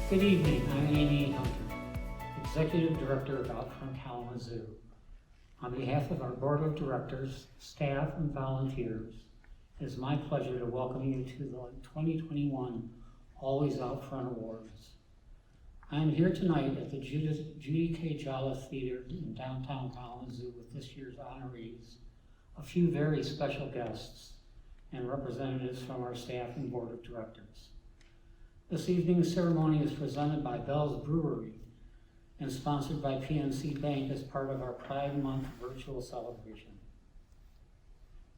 Good evening, I'm Amy Hunter, Executive Director of OutFront Kalamazoo. On behalf of our Board of Directors, staff, and volunteers, it is my pleasure to welcome you to the 2021 Always Out Front Awards. I am here tonight at the Judy K. Jolliffe Theater in downtown Kalamazoo with this year's honorees, a few very special guests, and representatives from our staff and Board of Directors. This evening's ceremony is presented by Bell's Brewery and sponsored by PNC Bank as part of our Pride Month virtual celebration.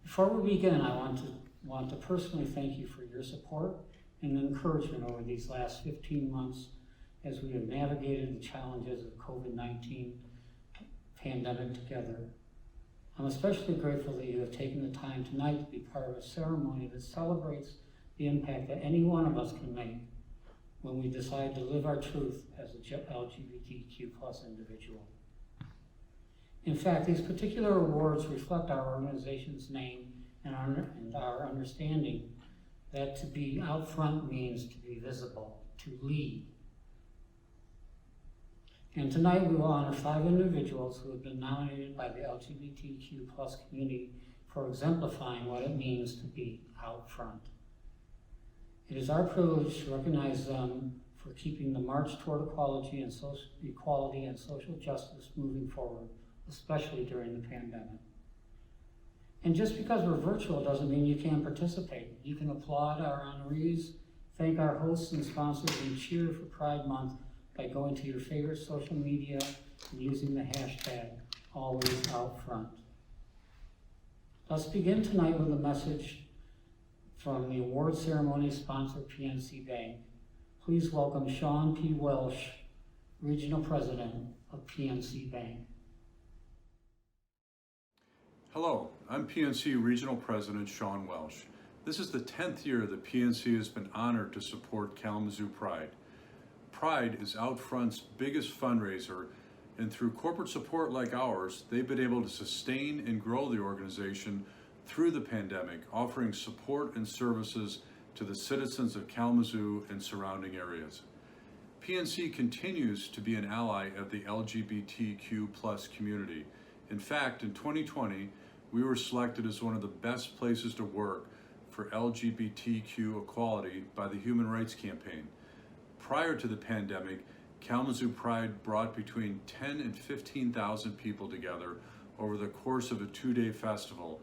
Before we begin, I want to personally thank you for your support and encouragement over these last 15 months as we have navigated the challenges of COVID-19 pandemic together. I'm especially grateful that you have taken the time tonight to be part of a ceremony that celebrates the impact that any one of us can make when we decide to live our truth as a LGBTQ plus individual. In fact, these particular awards reflect our organization's name and our understanding that to be out front means to be visible, to lead. And tonight we will honor 5 individuals who have been nominated by the LGBTQ plus community for exemplifying what it means to be out front. It is our privilege to recognize them for keeping the march toward equality and social justice moving forward, especially during the pandemic. And just because we're virtual doesn't mean you can't participate. You can applaud our honorees, thank our hosts and sponsors, and cheer for Pride Month by going to your favorite social media and using the hashtag #AlwaysOutFront. Let's begin tonight with a message from the award ceremony sponsor PNC Bank. Please welcome Sean P. Welsh, Regional President of PNC Bank. Hello, I'm PNC Regional President Sean Welsh. This is the 10th year that PNC has been honored to support Kalamazoo Pride. Pride is OutFront's biggest fundraiser, and through corporate support like ours, they've been able to sustain and grow the organization through the pandemic, offering support and services to the citizens of Kalamazoo and surrounding areas. PNC continues to be an ally of the LGBTQ plus community. In fact, in 2020, we were selected as one of the best places to work for LGBTQ equality by the Human Rights Campaign. Prior to the pandemic, Kalamazoo Pride brought between 10 and 15,000 people together over the course of a 2-day festival.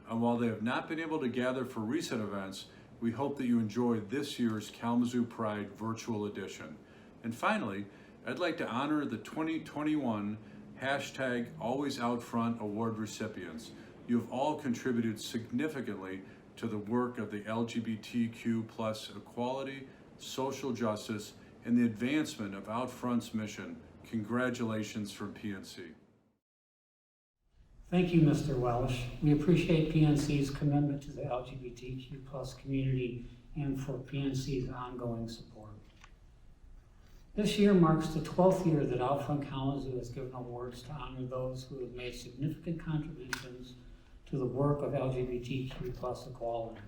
And while they have not been able to gather for recent events, we hope that you enjoy this year's Kalamazoo Pride virtual edition. And finally, I'd like to honor the 2021 #AlwaysOutFront award recipients. You have all contributed significantly to the work of the LGBTQ plus equality, social justice, and the advancement of OutFront's mission. Congratulations from PNC. Thank you, Mr. Welsh. We appreciate PNC's commitment to the LGBTQ plus community and for PNC's ongoing support. This year marks the 12th year that OutFront Kalamazoo has given awards to honor those who have made significant contributions to the work of LGBTQ plus equality.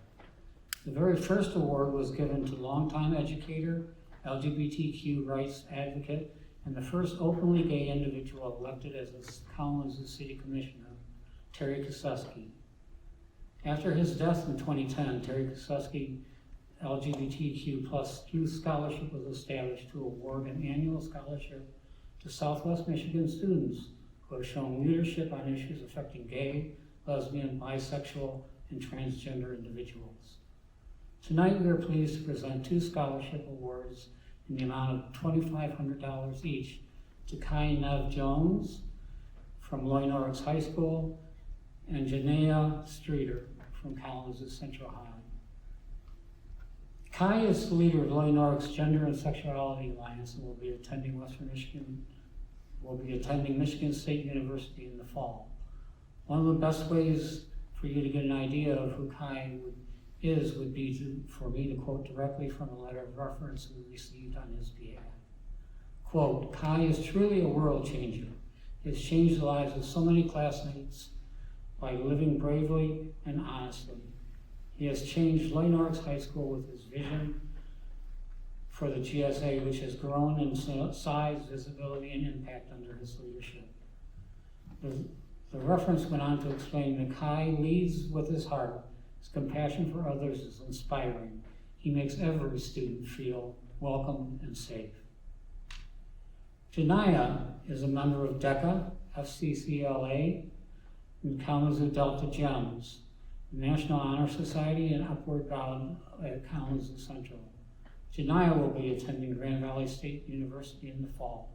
The very first award was given to longtime educator, LGBTQ rights advocate, and the first openly gay individual elected as a Kalamazoo City Commissioner, Terry Kuseski. After his death in 2010, Terry Kuseski LGBTQ plus Youth Scholarship was established to award an annual scholarship to Southwest Michigan students who have shown leadership on issues affecting gay, lesbian, bisexual, and transgender individuals. Tonight we are pleased to present 2 scholarship awards in the amount of $2,500 each to Kai Nev Jones from Loy Norris High School and Janaea Streeter from Kalamazoo Central High. Kai is the leader of Loy Norris Gender and Sexuality Alliance and will be attending Michigan State University in the fall. One of the best ways for you to get an idea of who Kai would be for me to quote directly from a letter of reference we received on his behalf. Quote, Kai is truly a world changer. He has changed the lives of so many classmates by living bravely and honestly. He has changed Loy Norris High School with his vision for the GSA, which has grown in size, visibility, and impact under his leadership. The reference went on to explain that Kai leads with his heart. His compassion for others is inspiring. He makes every student feel welcome and safe. Janaya is a member of DECA, FCCLA, and Kalamazoo Delta GEMS, the National Honor Society, and Upward Bound at Kalamazoo Central. Janaya will be attending Grand Valley State University in the fall.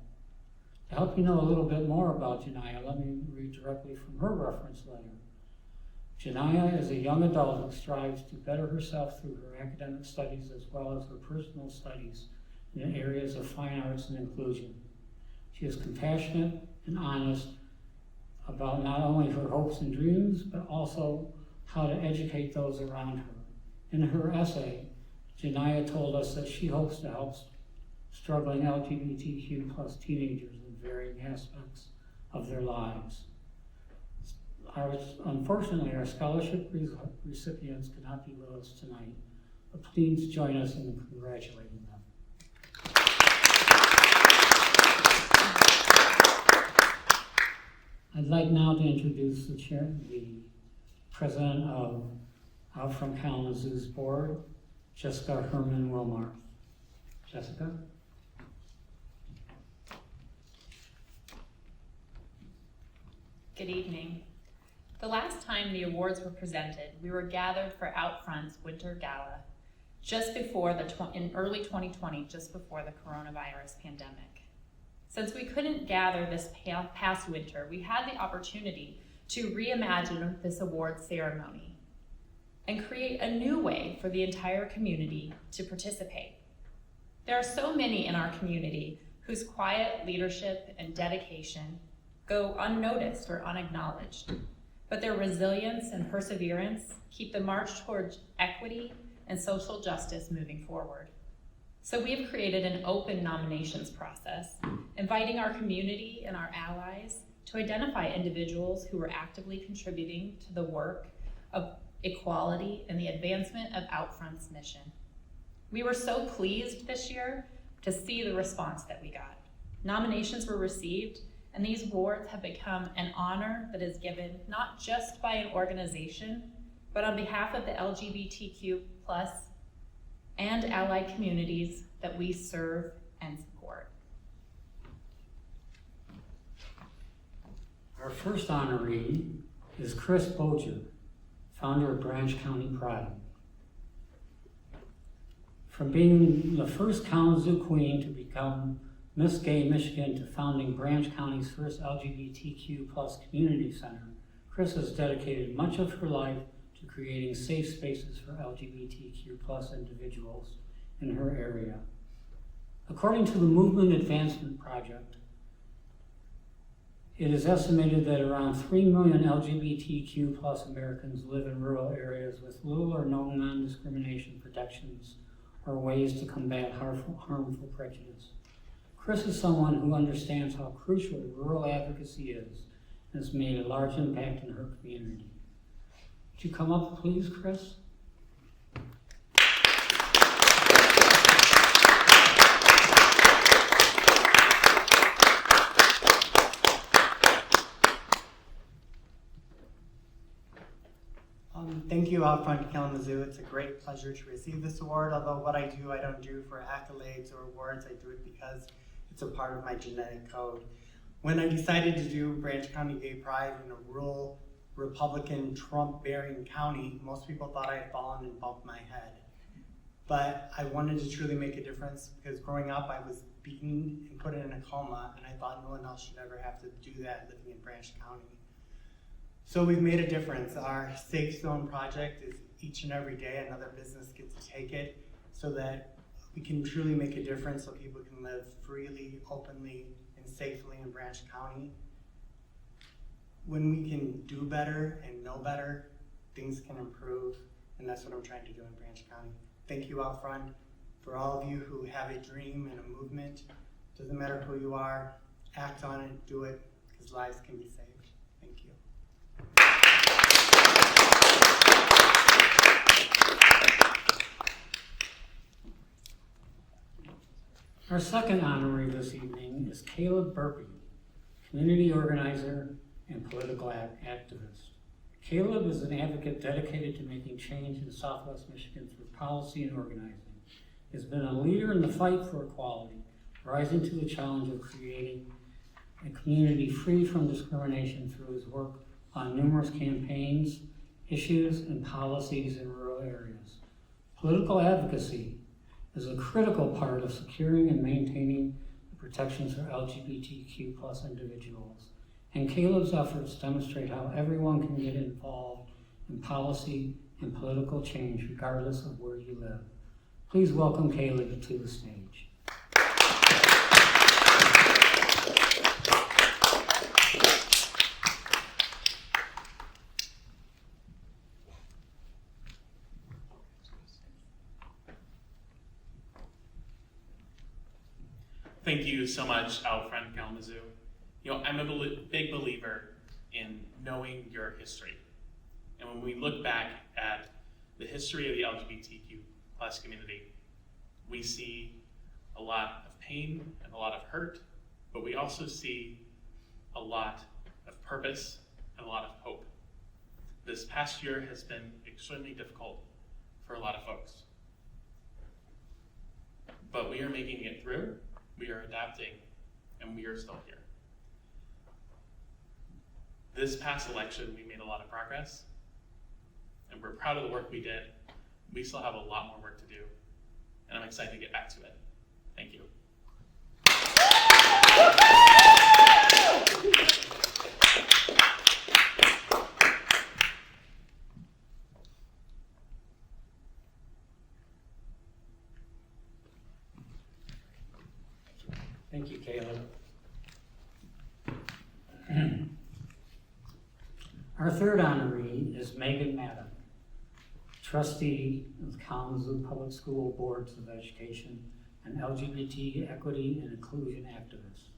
To help you know a little bit more about Janaya, let me read directly from her reference letter. Janaya is a young adult who strives to better herself through her academic studies as well as her personal studies in the areas of fine arts and inclusion. She is compassionate and honest about not only her hopes and dreams, but also how to educate those around her. In her essay, Janaya told us that she hopes to help struggling LGBTQ plus teenagers in varying aspects of their lives. Unfortunately, our scholarship recipients could not be with us tonight, but please join us in congratulating them. I'd like now to introduce the president of OutFront Kalamazoo's board, Jessica Herman-Wilmarth. Jessica? Good evening. The last time the awards were presented, we were gathered for OutFront's Winter Gala just before in early 2020, just before the coronavirus pandemic. Since we couldn't gather this past winter, we had the opportunity to reimagine this award ceremony and create a new way for the entire community to participate. There are so many in our community whose quiet leadership and dedication go unnoticed or unacknowledged, but their resilience and perseverance keep the march towards equity and social justice moving forward. So we've created an open nominations process, inviting our community and our allies to identify individuals who are actively contributing to the work of equality and the advancement of OutFront's mission. We were so pleased this year to see the response that we got. Nominations were received, and these awards have become an honor that is given not just by an organization, but on behalf of the LGBTQ plus and allied communities that we serve and support. Our first honoree is Chris Boger, founder of Branch County Pride. From being the first Kalamazoo queen to become Miss Gay Michigan to founding Branch County's first LGBTQ plus community center, Chris has dedicated much of her life to creating safe spaces for LGBTQ plus individuals in her area. According to the Movement Advancement Project, it is estimated that around 3 million LGBTQ plus Americans live in rural areas with little or no non-discrimination protections or ways to combat harmful prejudice. Chris is someone who understands how crucial rural advocacy is and has made a large impact in her community. Would you come up, please, Chris? Thank you, OutFront Kalamazoo. It's a great pleasure to receive this award. Although what I don't do for accolades or awards. I do it because it's a part of my genetic code. When I decided to do Branch County Gay Pride in a rural, Republican, Trump-bearing county, most people thought I had fallen and bumped my head. But I wanted to truly make a difference because growing up, I was beaten and put in a coma, and I thought no one else should ever have to do that living in Branch County. So we've made a difference. Our Safe Zone project is each and every day another business gets to take it so that we can truly make a difference so people can live freely, openly, and safely in Branch County. When we can do better and know better, things can improve, and that's what I'm trying to do in Branch County. Thank you, OutFront, for all of you who have a dream and a movement. Doesn't matter who you are, act on it, do it, because lives can be saved. Thank you. Our second honoree this evening is Caleb Burpee, community organizer and political activist. Caleb is an advocate dedicated to making change in Southwest Michigan through policy and organizing. He has been a leader in the fight for equality, rising to the challenge of creating a community free from discrimination through his work on numerous campaigns, issues, and policies in rural areas. Political advocacy is a critical part of securing and maintaining the protections for LGBTQ plus individuals. And Caleb's efforts demonstrate how everyone can get involved in policy and political change regardless of where you live. Please welcome Caleb to the stage. Thank you so much, OutFront Kalamazoo. I'm a big believer in knowing your history. And when we look back at the history of the LGBTQ plus community, we see a lot of pain and a lot of hurt, but we also see a lot of purpose and a lot of hope. This past year has been extremely difficult for a lot of folks. But we are making it through, we are adapting, and we are still here. This past election, we made a lot of progress, and we're proud of the work we did. We still have a lot more work to do, and I'm excited to get back to it. Thank you. Thank you, Caleb. Our third honoree is Megan Maddock, trustee of the Kalamazoo Public School Boards of Education and LGBT equity and inclusion activist.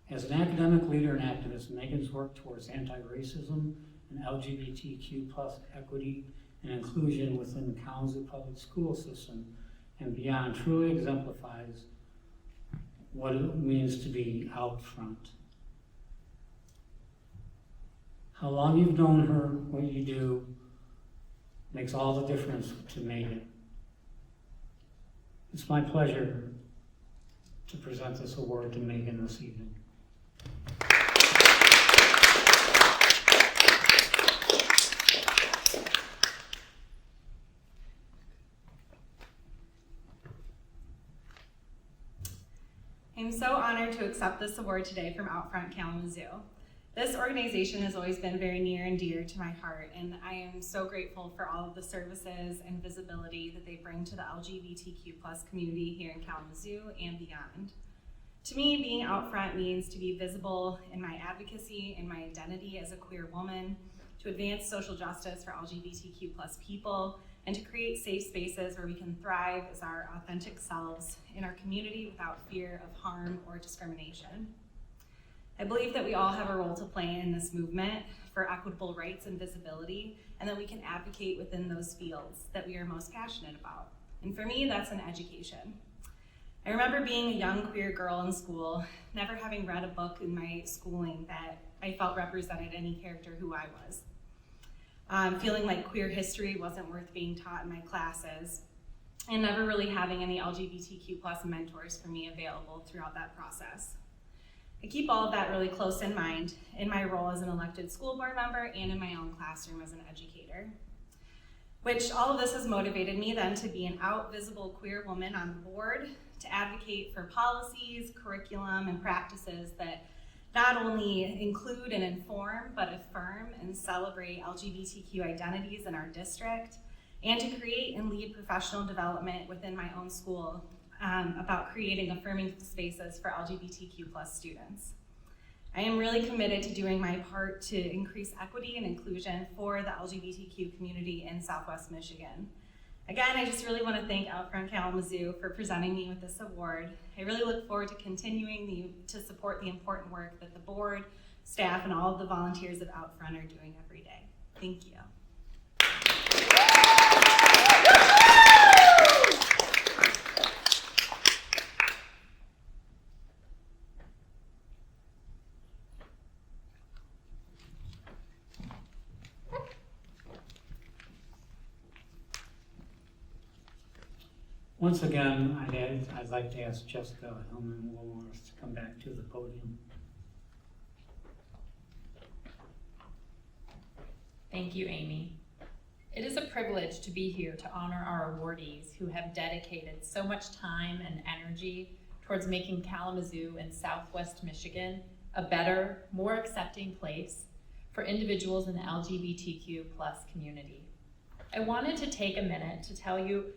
As an academic leader and activist, Megan's work towards anti-racism and LGBTQ plus equity and inclusion within the Kalamazoo Public School System and beyond truly exemplifies what it means to be out front. How long you've known her, what you do, makes all the difference to Megan. It's my pleasure to present this award to Megan this evening. I'm so honored to accept this award today from OutFront Kalamazoo. This organization has always been very near and dear to my heart, and I am so grateful for all of the services and visibility that they bring to the LGBTQ plus community here in Kalamazoo and beyond. To me, being out front means to be visible in my advocacy and my identity as a queer woman, to advance social justice for LGBTQ plus people, and to create safe spaces where we can thrive as our authentic selves in our community without fear of harm or discrimination. I believe that we all have a role to play in this movement for equitable rights and visibility, and that we can advocate within those fields that we are most passionate about. And for me, that's in education. I remember being a young queer girl in school, never having read a book in my schooling that I felt represented any character who I was. Feeling like queer history wasn't worth being taught in my classes, and never really having any LGBTQ plus mentors for me available throughout that process. I keep all of that really close in mind in my role as an elected school board member and in my own classroom as an educator. Which all of this has motivated me then to be an out visible queer woman on the board, to advocate for policies, curriculum, and practices that not only include and inform, but affirm and celebrate LGBTQ identities in our district, and to create and lead professional development within my own school about creating affirming spaces for LGBTQ plus students. I am really committed to doing my part to increase equity and inclusion for the LGBTQ community in Southwest Michigan. Again, I just really want to thank OutFront Kalamazoo for presenting me with this award. I really look forward to continuing to support the important work that the board, staff, and all of the volunteers at OutFront are doing every day. Thank you. Once again, I'd like to ask Jessica Hillman-Wilmers to come back to the podium. Thank you, Amy. It is a privilege to be here to honor our awardees who have dedicated so much time and energy towards making Kalamazoo and Southwest Michigan a better, more accepting place for individuals in the LGBTQ+ community. I wanted to take a minute to tell you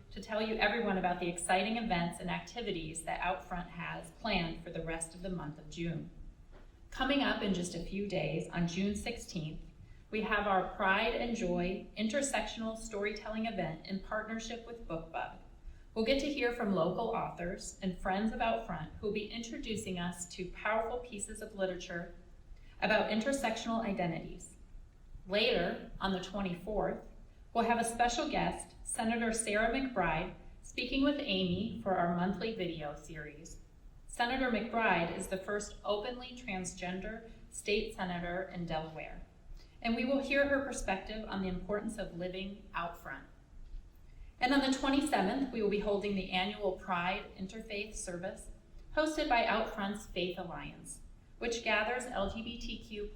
everyone about the exciting events and activities that OutFront has planned for the rest of the month of June. Coming up in just a few days, on June 16th, we have our Pride and Joy intersectional storytelling event in partnership with BookBug. We'll get to hear from local authors and friends of OutFront who will be introducing us to powerful pieces of literature about intersectional identities. Later, on the 24th, we'll have a special guest, Senator Sarah McBride, speaking with Amy for our monthly video series. Senator McBride is the first openly transgender state senator in Delaware, and we will hear her perspective on the importance of living out front. And on the 27th, we will be holding the annual Pride Interfaith Service hosted by OutFront's Faith Alliance, which gathers LGBTQ+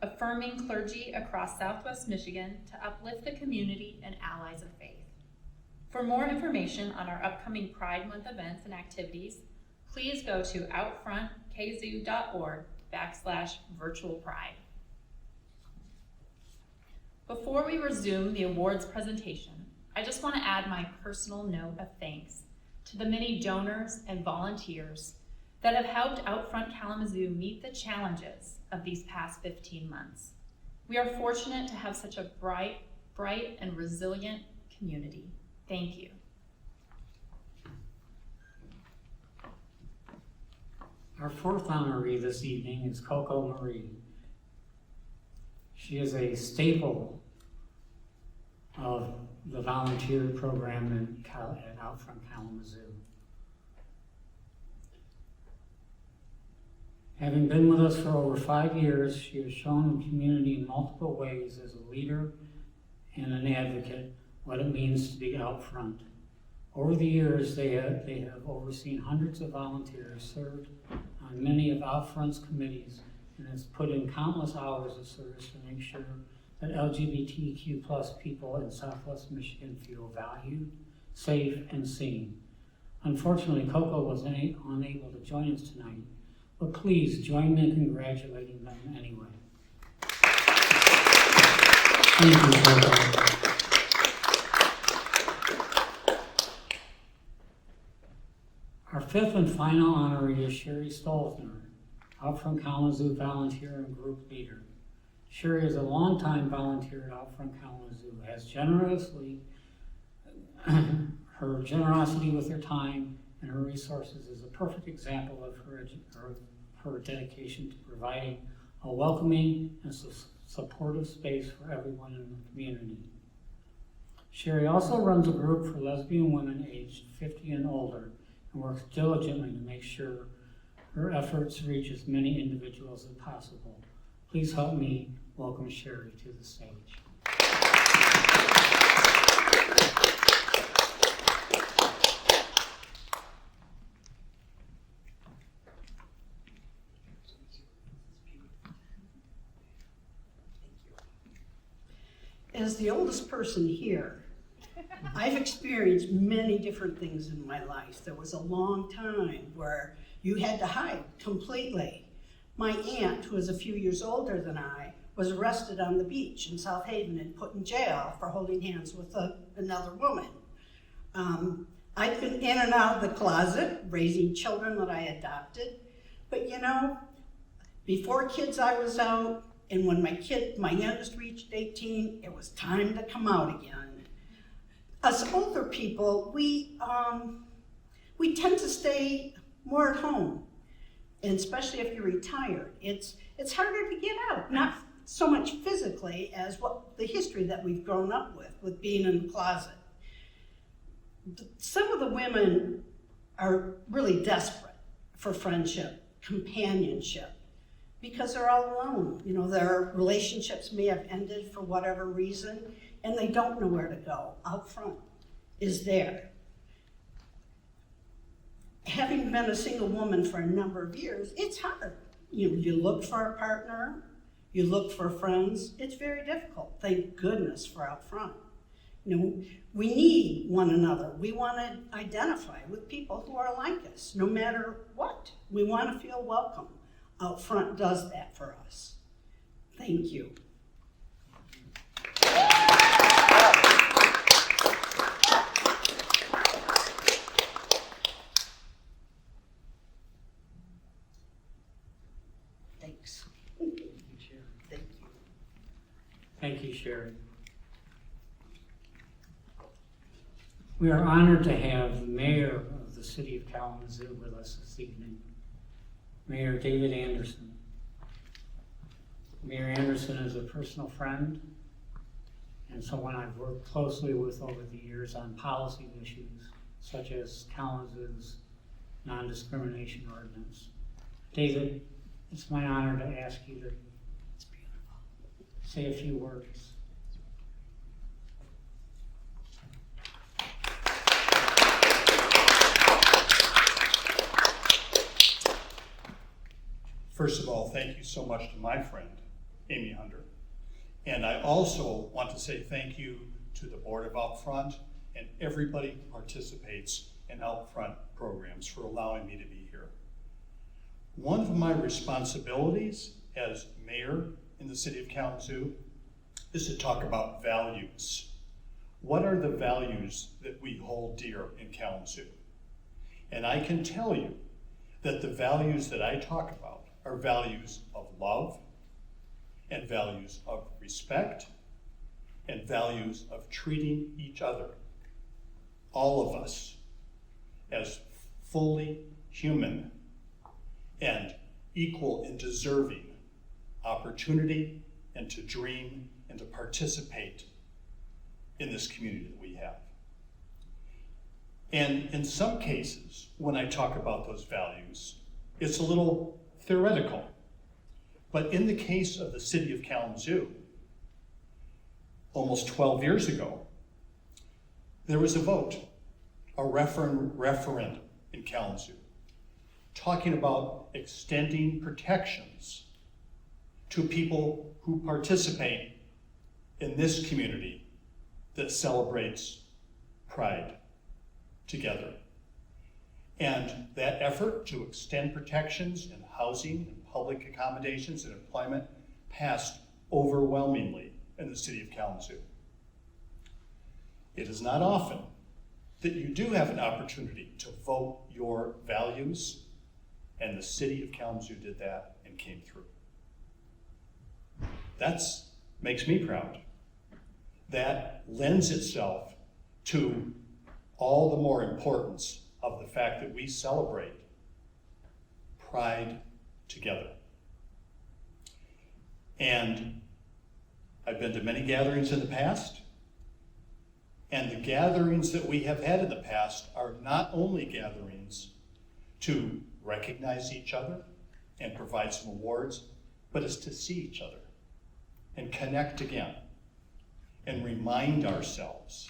affirming clergy across Southwest Michigan to uplift the community and allies of faith. For more information on our upcoming Pride Month events and activities, please go to outfrontkazoo.org/virtual pride. Before we resume the awards presentation, I just want to add my personal note of thanks to the many donors and volunteers that have helped OutFront Kalamazoo meet the challenges of these past 15 months. We are fortunate to have such a bright and resilient community. Thank you. Our fourth honoree this evening is Coco Marie. She is a staple of the volunteer program at OutFront Kalamazoo. Having been with us for over 5 years, she has shown the community in multiple ways as a leader and an advocate what it means to be out front. Over the years, they have overseen hundreds of volunteers, served on many of OutFront's committees, and has put in countless hours of service to make sure that LGBTQ+ people in Southwest Michigan feel valued, safe, and seen. Unfortunately, Coco was unable to join us tonight, but please join me in congratulating them anyway. Thank you, Coco. Our fifth and final honoree is Sherry Stolzner, OutFront Kalamazoo volunteer and group leader. Sherry is a longtime volunteer at OutFront Kalamazoo, her generosity with her time and her resources is a perfect example of her dedication to providing a welcoming and supportive space for everyone in the community. Sherry also runs a group for lesbian women aged 50 and older and works diligently to make sure her efforts reach as many individuals as possible. Please help me welcome Sherry to the stage. As the oldest person here, I've experienced many different things in my life. There was a long time where you had to hide completely. My aunt, who was a few years older than I, was arrested on the beach in South Haven and put in jail for holding hands with another woman. I've been in and out of the closet, raising children that I adopted. But you know, before kids I was out, and when my youngest reached 18, it was time to come out again. Us older people, we tend to stay more at home, and especially if you're retired. It's harder to get out, not so much physically as what the history that we've grown up with being in the closet. Some of the women are really desperate for friendship, companionship, because they're all alone. You know, their relationships may have ended for whatever reason, and they don't know where to go. OutFront is there. having been a single woman for a number of years, it's hard. You look for a partner, you look for friends. It's very difficult. Thank goodness for OutFront. We need one another. We want to identify with people who are like us, no matter what. We want to feel welcome. OutFront does that for us. Thank you. Thanks. Thank you. Thank you, Sherry. We are honored to have the mayor of the city of Kalamazoo with us this evening, Mayor David Anderson. Mayor Anderson is a personal friend and someone I've worked closely with over the years on policy issues, such as Kalamazoo's non-discrimination ordinance. David, it's my honor to ask you to say a few words. First of all, thank you so much to my friend, Amy Hunter. And I also want to say thank you to the board of OutFront and everybody who participates in OutFront programs for allowing me to be here. One of my responsibilities as mayor in the city of Kalamazoo is to talk about values. What are the values that we hold dear in Kalamazoo? And I can tell you that the values that I talk about are values of love, and values of respect, and values of treating each other, all of us, as fully human and equal in deserving opportunity and to dream and to participate in this community that we have. And in some cases, when I talk about those values, it's a little theoretical. But in the case of the city of Kalamazoo, almost 12 years ago, there was a vote, a referendum in Kalamazoo, talking about extending protections to people who participate in this community that celebrates Pride together. And that effort to extend protections in housing and public accommodations and employment passed overwhelmingly in the city of Kalamazoo. It is not often that you do have an opportunity to vote your values, and the city of Kalamazoo did that and came through. That makes me proud. That lends itself to all the more importance of the fact that we celebrate Pride together. And I've been to many gatherings in the past, and the gatherings that we have had in the past are not only gatherings to recognize each other and provide some awards, but it's to see each other and connect again and remind ourselves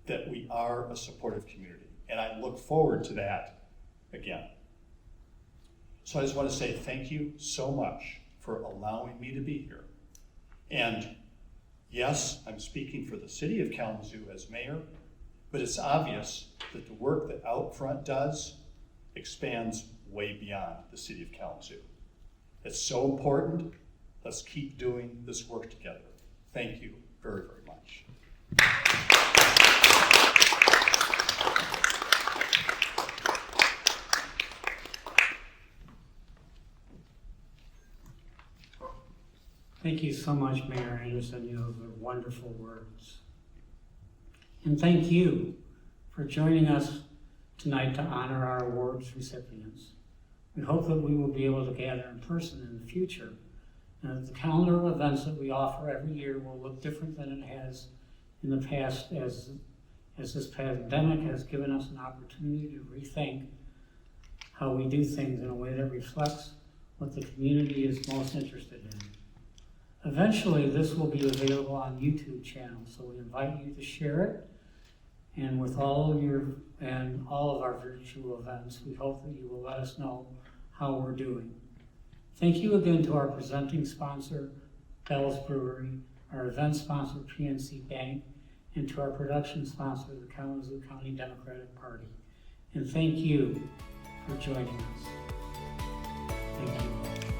that we are a supportive community. And I look forward to that again. So I just want to say thank you so much for allowing me to be here. And yes, I'm speaking for the city of Kalamazoo as mayor, but it's obvious that the work that OutFront does expands way beyond the city of Kalamazoo. It's so important. Let's keep doing this work together. Thank you very, very much. Thank you so much, Mayor Anderson. Those are wonderful words. And thank you for joining us tonight to honor our awards recipients. We hope that we will be able to gather in person in the future, and that the calendar of events that we offer every year will look different than it has in the past, as this pandemic has given us an opportunity to rethink how we do things in a way that reflects what the community is most interested in. Eventually, this will be available on YouTube channel, so we invite you to share it And with all of our virtual events, we hope that you will let us know how we're doing. Thank you again to our presenting sponsor, Bell's Brewery, our event sponsor, PNC Bank, and to our production sponsor, the Kalamazoo County Democratic Party. And thank you for joining us. Thank you.